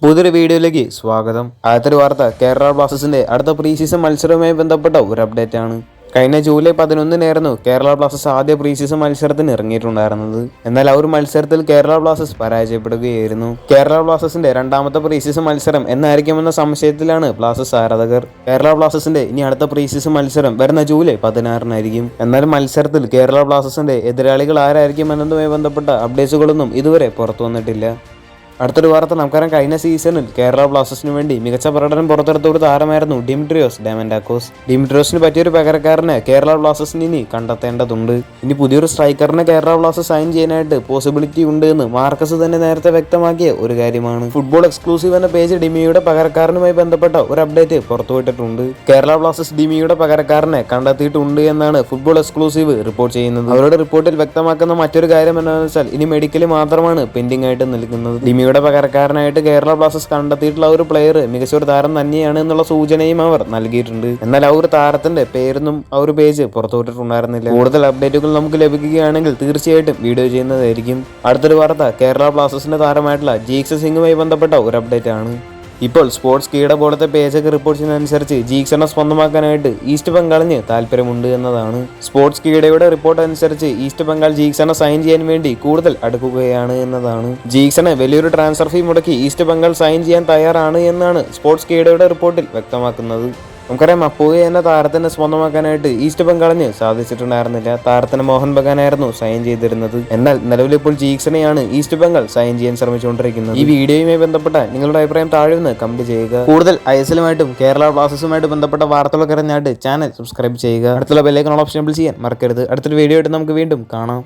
പുതിയൊരു വീഡിയോയിലേക്ക് സ്വാഗതം. ആദ്യത്തെ വാർത്ത കേരള ബ്ലാസ്റ്റേഴ്സിന്റെ അടുത്ത പ്രീ സീസൺ മത്സരവുമായി ബന്ധപ്പെട്ട ഒരു അപ്ഡേറ്റ് ആണ്. കഴിഞ്ഞ ജൂലൈ 11 കേരള ബ്ലാസ്റ്റേഴ്സ് ആദ്യ പ്രീ സീസൺ മത്സരത്തിന് ഇറങ്ങിയിട്ടുണ്ടായിരുന്നത്. എന്നാൽ ആ ഒരു മത്സരത്തിൽ കേരള ബ്ലാസ്റ്റേഴ്സ് പരാജയപ്പെടുകയായിരുന്നു. കേരള ബ്ലാസ്റ്റേഴ്സിന്റെ രണ്ടാമത്തെ പ്രീ സീസൺ മത്സരം എന്നായിരിക്കുമെന്ന സംശയത്തിലാണ് ബ്ലാസ്റ്റേഴ്സ് ആരാധകർ. കേരള ബ്ലാസ്റ്റേഴ്സിന്റെ ഇനി അടുത്ത പ്രീ സീസൺ മത്സരം വരുന്ന ജൂലൈ 16 എന്നാൽ മത്സരത്തിൽ കേരള ബ്ലാസ്റ്റേഴ്സിന്റെ എതിരാളികൾ ആരായിരിക്കും എന്നതുമായി ബന്ധപ്പെട്ട അപ്ഡേറ്റ്സുകളൊന്നും ഇതുവരെ പുറത്തു വന്നിട്ടില്ല. അടുത്തൊരു വാർത്ത നമുക്കറിയാം, കഴിഞ്ഞ സീസണിൽ കേരള ബ്ലാസ്റ്റേഴ്സിന് വേണ്ടി മികച്ച പ്രകടനം പുറത്തെടുത്ത ഒരു താരമായിരുന്നു ഡിമിട്രിയോസ് ഡയമൻഡാക്കോസ്. ഡിമിട്രിയോസിന് പറ്റിയൊരു പകരക്കാരനെ കേരള ബ്ലാസ്റ്റേഴ്സിന് ഇനി കണ്ടെത്തേണ്ടതുണ്ട്. ഇനി പുതിയൊരു സ്ട്രൈക്കറിനെ കേരള ബ്ലാസ്റ്റേഴ്സ് സൈൻ ചെയ്യാനായിട്ട് പോസിബിലിറ്റി ഉണ്ട് എന്ന് മാർക്കസ് തന്നെ നേരത്തെ വ്യക്തമാക്കിയ ഒരു കാര്യമാണ്. ഫുട്ബോൾ എക്സ്ക്ലൂസീവ് എന്ന പേജ് ഡിമിയുടെ പകരക്കാരനുമായി ബന്ധപ്പെട്ട ഒരു അപ്ഡേറ്റ് പുറത്തുവിട്ടിട്ടുണ്ട്. കേരള ബ്ലാസ്റ്റേഴ്സ് ഡിമിയുടെ പകരക്കാരനെ കണ്ടെത്തിയിട്ടുണ്ട് എന്നാണ് ഫുട്ബോൾ എക്സ്ക്ലൂസീവ് റിപ്പോർട്ട് ചെയ്യുന്നത്. അവരുടെ റിപ്പോർട്ടിൽ വ്യക്തമാക്കുന്ന മറ്റൊരു കാര്യം എന്താണെന്ന് വെച്ചാൽ ഇനി മെഡിക്കൽ മാത്രമാണ് പെൻഡിംഗ് ആയിട്ട് നിൽക്കുന്നത്. ഡിമിയുടെ പകരക്കാരനായിട്ട് കേരള ബ്ലാസ്റ്റേഴ്സ് കണ്ടെത്തിയിട്ടുള്ള ഒരു പ്ലെയർ മികച്ച ഒരു താരം തന്നെയാണ് എന്നുള്ള സൂചനയും അവർ നൽകിയിട്ടുണ്ട്. എന്നാൽ ആ ഒരു താരത്തിന്റെ പേരൊന്നും ആ ഒരു പേജ് പുറത്തുവിട്ടിട്ടുണ്ടായിരുന്നില്ല. കൂടുതൽ അപ്ഡേറ്റുകൾ നമുക്ക് ലഭിക്കുകയാണെങ്കിൽ തീർച്ചയായിട്ടും വീഡിയോ ചെയ്യുന്നതായിരിക്കും. അടുത്തൊരു വാർത്ത കേരള ബ്ലാസ്റ്റേഴ്സിന്റെ താരമായിട്ടുള്ള ജീക്സൺ സിംഗുമായി ബന്ധപ്പെട്ട ഒരു അപ്ഡേറ്റ് ആണ്. ഇപ്പോൾ സ്പോർട്സ് കീട പോലത്തെ പേജൊക്കെ റിപ്പോർട്ട് ചെയ്യുന്നതനുസരിച്ച് ജീക്സണെ സ്വന്തമാക്കാനായിട്ട് ഈസ്റ്റ് ബംഗാളിന് താല്പര്യമുണ്ട് എന്നതാണ്. സ്പോർട്സ് കീടയുടെ റിപ്പോർട്ട് അനുസരിച്ച് ഈസ്റ്റ് ബംഗാൾ ജീക്സണെ സൈൻ ചെയ്യാൻ വേണ്ടി കൂടുതൽ അടുക്കുകയാണ് എന്നതാണ്. ജീക്സണെ വലിയൊരു ട്രാൻസ്ഫർ ഫീ മുടക്കി ഈസ്റ്റ് ബംഗാൾ സൈൻ ചെയ്യാൻ തയ്യാറാണ് എന്നാണ് സ്പോർട്സ് കീടയുടെ റിപ്പോർട്ടിൽ വ്യക്തമാക്കുന്നത്. നമുക്കറിയാം, അപ്പോയെ എന്ന താരത്തിനെ സ്വന്തമാക്കാനായിട്ട് ഈസ്റ്റ് ബംഗാളിന് സാധിച്ചിട്ടുണ്ടായിരുന്നില്ല. താരത്തിന് മോഹൻ ബഗാനായിരുന്നു സൈൻ ചെയ്തിരുന്നത്. എന്നാൽ നിലവിൽ ഇപ്പോൾ ജീക്സണെയാണ് ഈസ്റ്റ് ബംഗാൾ സൈൻ ചെയ്യാൻ ശ്രമിച്ചുകൊണ്ടിരിക്കുന്നത്. ഈ വീഡിയോയുമായി ബന്ധപ്പെട്ട നിങ്ങളുടെ അഭിപ്രായം താഴെ നിന്ന് കമന്റ് ചെയ്യുക. കൂടുതൽ ഐഎസ്എല്ലുമായിട്ടും കേരള ബ്ലാസ്റ്റേഴ്സുമായിട്ട് ബന്ധപ്പെട്ട വാർത്തകളൊക്കെ അറിഞ്ഞായിട്ട് ചാനൽ സബ്സ്ക്രൈബ് ചെയ്യുക. അടുത്തുള്ള ബെല്ലൈക്കൺ ഓപ്ഷൻ എനേബിൾ ചെയ്യാൻ മറക്കരുത്. അടുത്തൊരു വീഡിയോ ആയിട്ട് നമുക്ക് വീണ്ടും കാണാം.